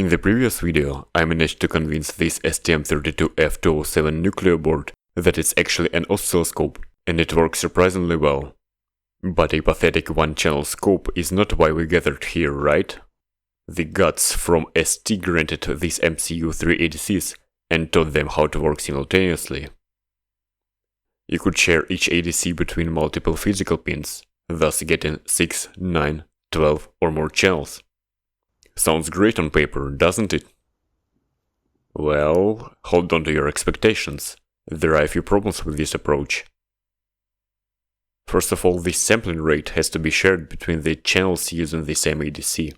In the previous video, I managed to convince this STM32F207 Nucleo board that it's actually an oscilloscope, and it works surprisingly well. But a pathetic one-channel scope is not why we gathered here, right? The gods from ST granted these MCU 3 ADCs and taught them how to work simultaneously. You could share each ADC between multiple physical pins, thus getting 6, 9, 12 or more channels. Sounds great on paper, doesn't it? Well, hold on to your expectations. There are a few problems with this approach. First of all, the sampling rate has to be shared between the channels using the same ADC.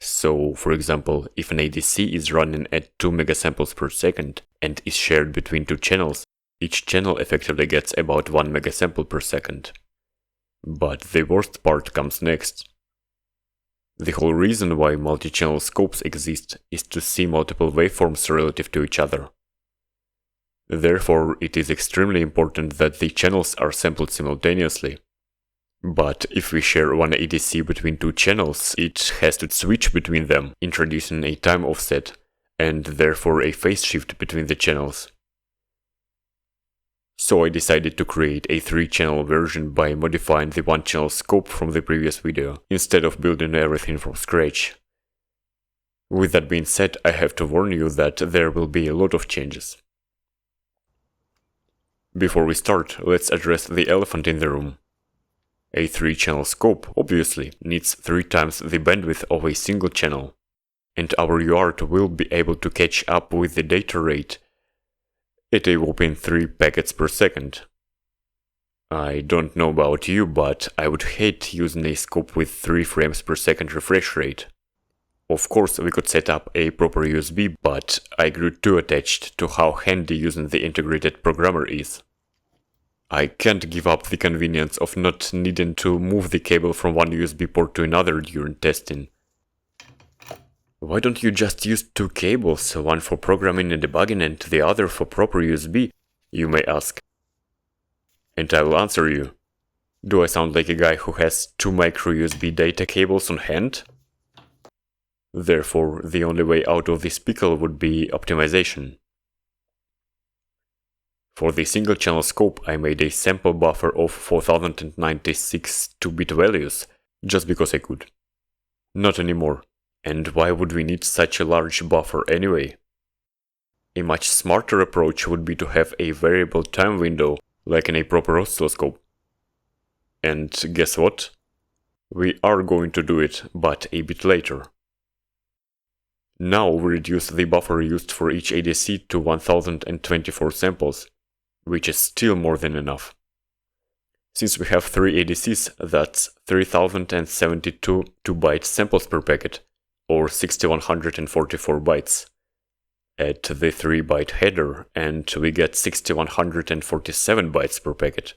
So, for example, if an ADC is running at 2 megasamples per second and is shared between two channels, each channel effectively gets about 1 megasample per second. But the worst part comes next. The whole reason why multi-channel scopes exist is to see multiple waveforms relative to each other. Therefore, it is extremely important that the channels are sampled simultaneously. But if we share one ADC between two channels, it has to switch between them, introducing a time offset, and therefore a phase shift between the channels. So I decided to create a 3-channel version by modifying the 1-channel scope from the previous video, instead of building everything from scratch. With that being said, I have to warn you that there will be a lot of changes. Before we start, let's address the elephant in the room. A 3-channel scope, obviously, needs 3 times the bandwidth of a single channel, and our UART will be able to catch up with the data rate at a whopping 3 packets per second. I don't know about you, but I would hate using a scope with 3 frames per second refresh rate. Of course, we could set up a proper USB, but I grew too attached to how handy using the integrated programmer is. I can't give up the convenience of not needing to move the cable from one USB port to another during testing. Why don't you just use 2 cables, one for programming and debugging and the other for proper USB, you may ask. And I will answer you. Do I sound like a guy who has 2 micro USB data cables on hand? Therefore, the only way out of this pickle would be optimization. For the single channel scope, I made a sample buffer of 4096 2-bit values, just because I could. Not anymore. And why would we need such a large buffer anyway? A much smarter approach would be to have a variable time window, like in a proper oscilloscope. And guess what? We are going to do it, but a bit later. Now we reduce the buffer used for each ADC to 1024 samples, which is still more than enough. Since we have 3 ADCs, that's 3072 2-byte samples per packet, or 6144 bytes. Add the 3-byte header, and we get 6147 bytes per packet.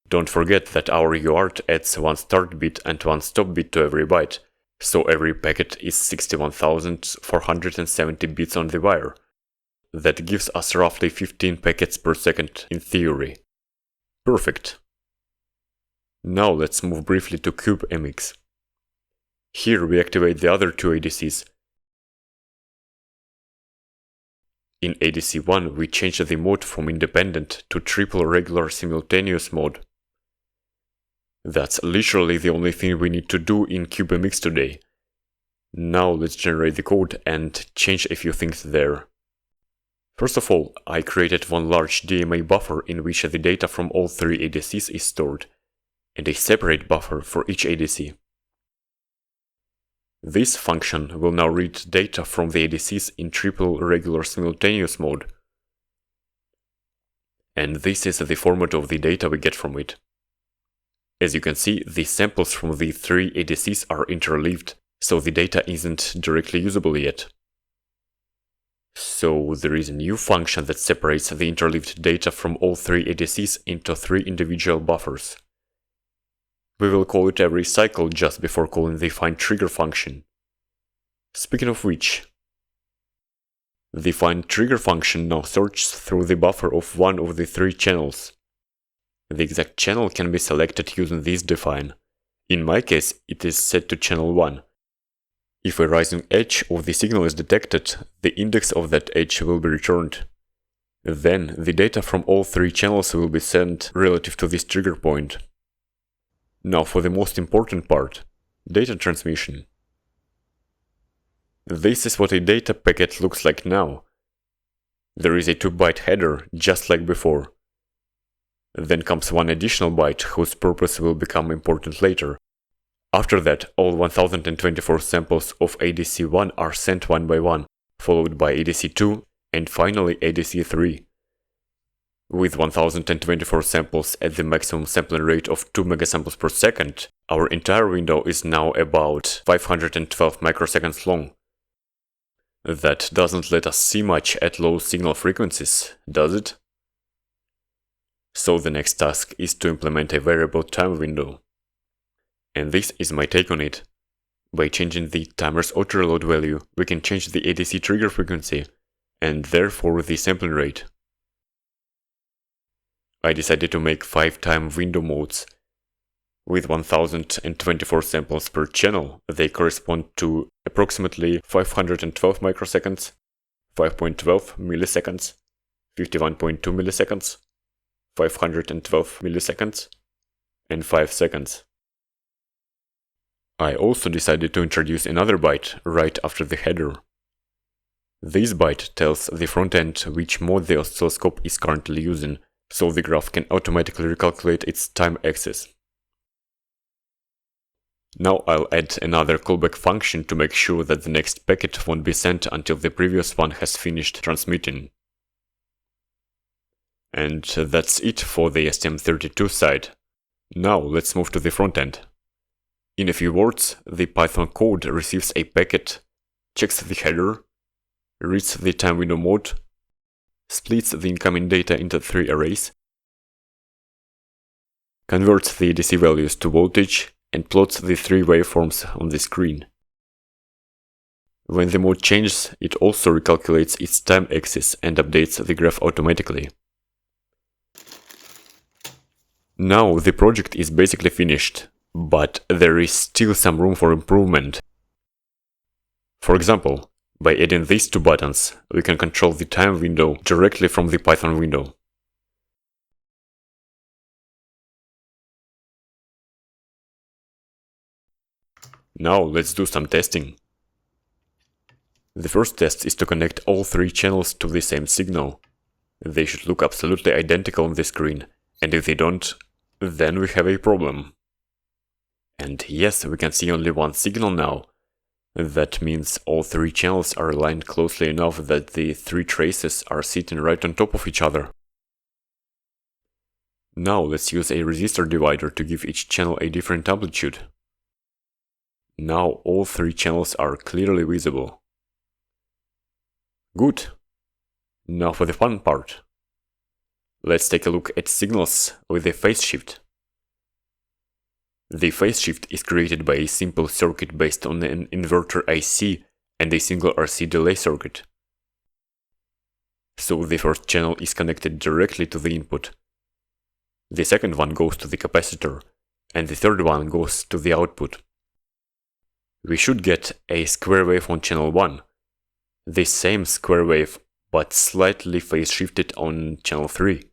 Don't forget that our UART adds 1 start bit and 1 stop bit to every byte, so every packet is 61,470 bits on the wire. That gives us roughly 15 packets per second in theory. Perfect. Now let's move briefly to CubeMX. Here we activate the other 2 ADCs. In ADC 1 we change the mode from independent to triple regular simultaneous mode. That's literally the only thing we need to do in CubeMX today. Now let's generate the code and change a few things there. First of all, I created one large DMA buffer in which the data from all 3 ADCs is stored, and a separate buffer for each ADC. This function will now read data from the ADCs in triple regular simultaneous mode. And this is the format of the data we get from it. As you can see, the samples from the 3 ADCs are interleaved, so the data isn't directly usable yet. So there is a new function that separates the interleaved data from all 3 ADCs into 3 individual buffers. We will call it every cycle just before calling the find_trigger function. Speaking of which, the find_trigger function now searches through the buffer of one of the 3 channels. The exact channel can be selected using this define. In my case, it is set to channel 1. If a rising edge of the signal is detected, the index of that edge will be returned. Then, the data from all three channels will be sent relative to this trigger point. Now for the most important part, data transmission. This is what a data packet looks like now. There is a 2-byte header, just like before. Then comes one additional byte, whose purpose will become important later. After that, all 1024 samples of ADC1 are sent one by one, followed by ADC2, and finally ADC3. With 1024 samples at the maximum sampling rate of 2 megasamples per second, our entire window is now about 512 microseconds long. That doesn't let us see much at low signal frequencies, does it? So the next task is to implement a variable time window. And this is my take on it. By changing the timer's auto-reload value, we can change the ADC trigger frequency, and therefore the sampling rate. I decided to make 5-time window modes. With 1024 samples per channel, they correspond to approximately 512 microseconds, 5.12 milliseconds, 51.2 milliseconds, 512 milliseconds, and 5 seconds. I also decided to introduce another byte right after the header. This byte tells the front end which mode the oscilloscope is currently using, so the graph can automatically recalculate its time axis. Now I'll add another callback function to make sure that the next packet won't be sent until the previous one has finished transmitting. And that's it for the STM32 side. Now let's move to the front end. In a few words, the Python code receives a packet, checks the header, reads the time window mode, splits the incoming data into 3 arrays, converts the ADC values to voltage, and plots the 3 waveforms on the screen. When the mode changes, it also recalculates its time axis and updates the graph automatically. Now the project is basically finished, but there is still some room for improvement. For example, by adding these 2 buttons, we can control the time window directly from the Python window. Now let's do some testing. The first test is to connect all 3 channels to the same signal. They should look absolutely identical on the screen, and if they don't, then we have a problem. And yes, we can see only one signal now. That means all 3 channels are aligned closely enough that the 3 traces are sitting right on top of each other. Now let's use a resistor divider to give each channel a different amplitude. Now all 3 channels are clearly visible. Good. Now for the fun part. Let's take a look at signals with a phase shift. The phase shift is created by a simple circuit based on an inverter IC and a single RC delay circuit. So the first channel is connected directly to the input. The second one goes to the capacitor, and the third one goes to the output. We should get a square wave on channel 1, the same square wave but slightly phase shifted on channel 3,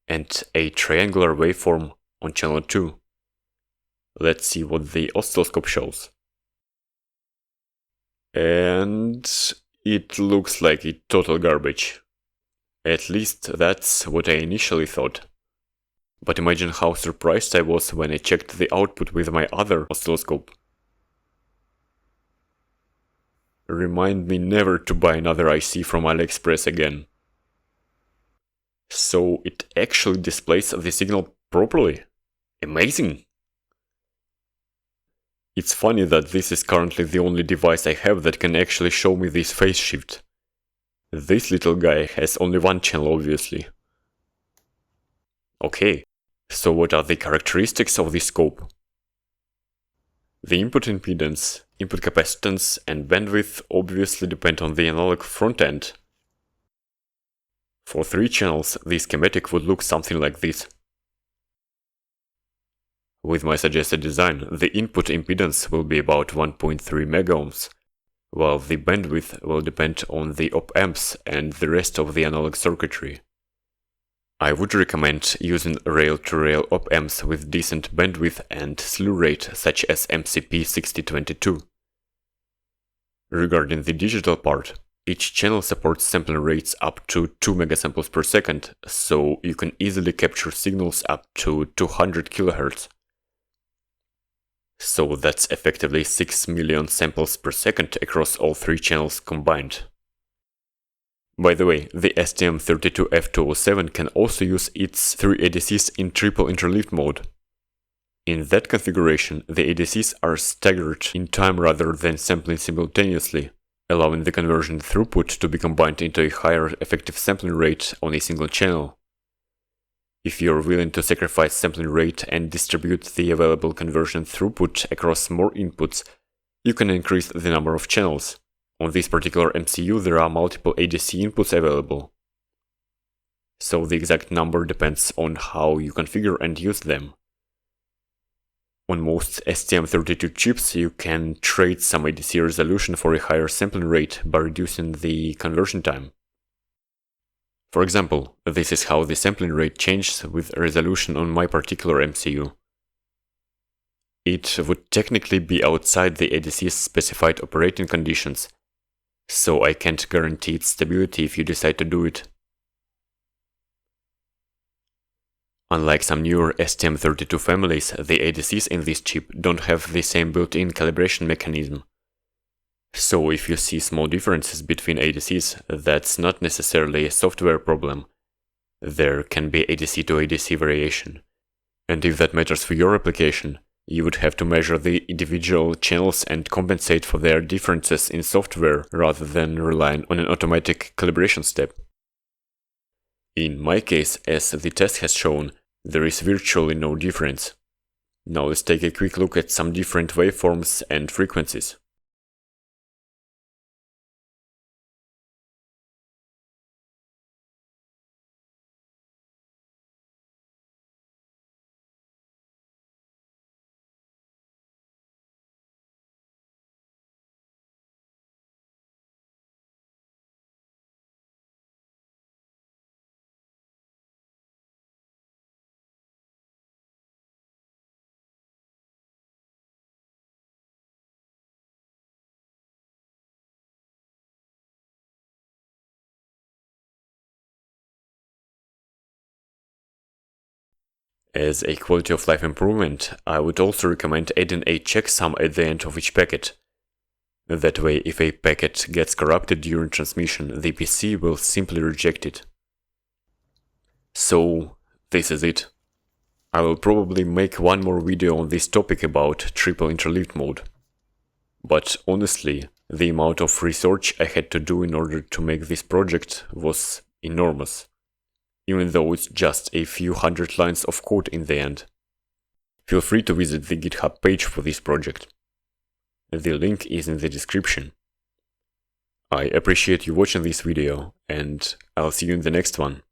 and a triangular waveform on channel 2. Let's see what the oscilloscope shows. And it looks like a total garbage. At least that's what I initially thought. But imagine how surprised I was when I checked the output with my other oscilloscope. Remind me never to buy another IC from AliExpress again. So it actually displays the signal properly. Amazing! It's funny that this is currently the only device I have that can actually show me this phase shift. This little guy has only one channel, obviously. Okay, so what are the characteristics of this scope? The input impedance, input capacitance, and bandwidth obviously depend on the analog front end. For 3 channels, the schematic would look something like this. With my suggested design, the input impedance will be about 1.3 megaohms, while the bandwidth will depend on the op-amps and the rest of the analog circuitry. I would recommend using rail-to-rail op-amps with decent bandwidth and slew rate such as MCP6022. Regarding the digital part, each channel supports sampling rates up to 2 megasamples per second, so you can easily capture signals up to 200 kHz. So that's effectively 6 million samples per second across all 3 channels combined. By the way, the STM32F207 can also use its 3 ADCs in triple interleaved mode. In that configuration, the ADCs are staggered in time rather than sampling simultaneously, allowing the conversion throughput to be combined into a higher effective sampling rate on a single channel. If you're willing to sacrifice sampling rate and distribute the available conversion throughput across more inputs, you can increase the number of channels. On this particular MCU there are multiple ADC inputs available, so the exact number depends on how you configure and use them. On most STM32 chips you can trade some ADC resolution for a higher sampling rate by reducing the conversion time. For example, this is how the sampling rate changes with resolution on my particular MCU. It would technically be outside the ADC's specified operating conditions, so I can't guarantee its stability if you decide to do it. Unlike some newer STM32 families, the ADCs in this chip don't have the same built-in calibration mechanism. So if you see small differences between ADCs, that's not necessarily a software problem. There can be ADC to ADC variation. And if that matters for your application, you would have to measure the individual channels and compensate for their differences in software rather than relying on an automatic calibration step. In my case, as the test has shown, there is virtually no difference. Now let's take a quick look at some different waveforms and frequencies. As a quality of life improvement, I would also recommend adding a checksum at the end of each packet. That way, if a packet gets corrupted during transmission, the PC will simply reject it. So, this is it. I will probably make one more video on this topic about triple interleaved mode. But honestly, the amount of research I had to do in order to make this project was enormous, even though it's just a few hundred lines of code in the end. Feel free to visit the GitHub page for this project. The link is in the description. I appreciate you watching this video, and I'll see you in the next one.